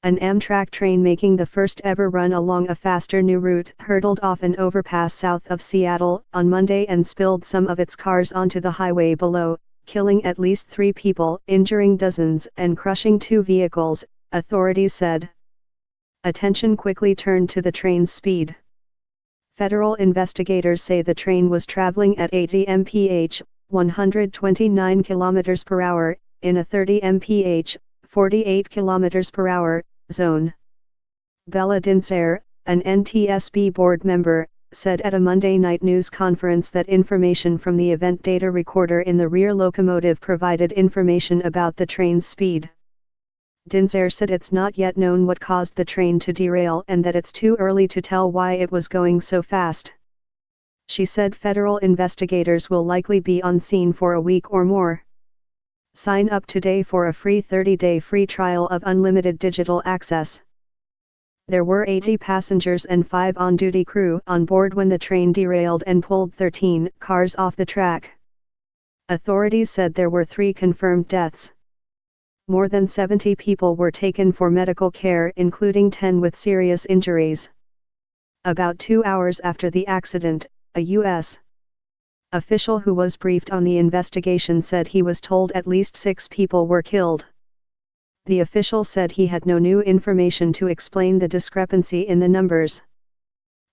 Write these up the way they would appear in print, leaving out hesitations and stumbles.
An Amtrak train making the first ever run along a faster new route hurtled off an overpass south of Seattle on Monday and spilled some of its cars onto the highway below, killing at least 3 people, injuring dozens, and crushing 2 vehicles, authorities said. Attention quickly turned to the train's speed. Federal investigators say the train was traveling at 80 mph, 129 km per hour, in a 30 mph, 48 km per hour, zone. Bella Dinser, an NTSB board member, said at a Monday night news conference that information from the event data recorder in the rear locomotive provided information about the train's speed. Dinser said it's not yet known what caused the train to derail and that it's too early to tell why it was going so fast. She said federal investigators will likely be on scene for a week or more. Sign up today for a free 30-day free trial of unlimited digital access. There were 80 passengers and 5 on-duty crew on board when the train derailed and pulled 13 cars off the track. Authorities said there were 3 confirmed deaths. More than 70 people were taken for medical care, including 10 with serious injuries. About 2 hours after the accident, a U.S. official who was briefed on the investigation said he was told at least 6 people were killed. The official said he had no new information to explain the discrepancy in the numbers.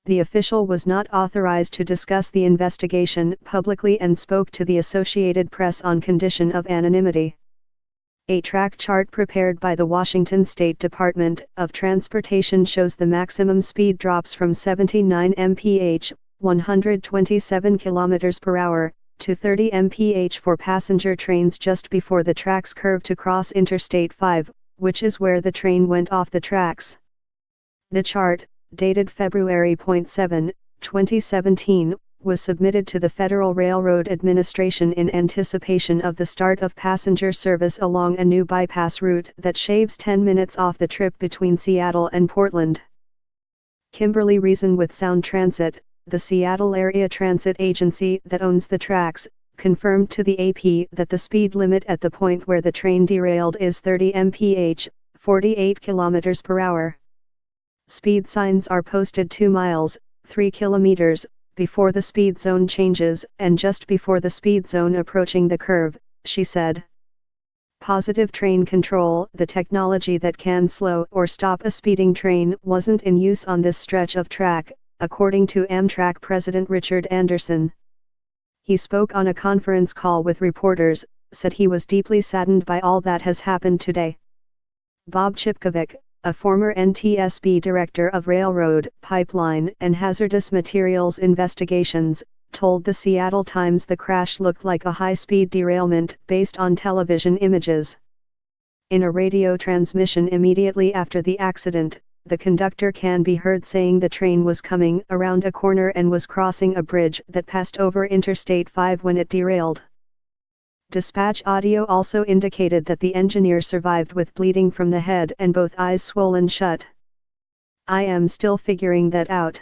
The official was not authorized to discuss the investigation publicly and spoke to the Associated Press on condition of anonymity. A track chart prepared by the Washington State Department of Transportation shows the maximum speed drops from 79 mph, 127 km per hour, to 30 mph for passenger trains just before the tracks curve to cross Interstate 5, which is where the train went off the tracks. The chart, dated February 7, 2017, was submitted to the Federal Railroad Administration in anticipation of the start of passenger service along a new bypass route that shaves 10 minutes off the trip between Seattle and Portland. Kimberly Reason with Sound Transit, the Seattle Area Transit Agency that owns the tracks, confirmed to the AP that the speed limit at the point where the train derailed is 30 mph, 48 km per hour. Speed signs are posted 2 miles, 3 kilometers, before the speed zone changes and just before the speed zone approaching the curve, she said. Positive train control, the technology that can slow or stop a speeding train, wasn't in use on this stretch of track, according to Amtrak President Richard Anderson. He spoke on a conference call with reporters, said he was deeply saddened by all that has happened today. Bob Chipkovic, a former NTSB director of railroad, pipeline, and hazardous materials investigations, told the Seattle Times the crash looked like a high-speed derailment based on television images. In a radio transmission immediately after the accident, the conductor can be heard saying the train was coming around a corner and was crossing a bridge that passed over Interstate 5 when it derailed. Dispatch audio also indicated that the engineer survived with bleeding from the head and both eyes swollen shut. "I am still figuring that out."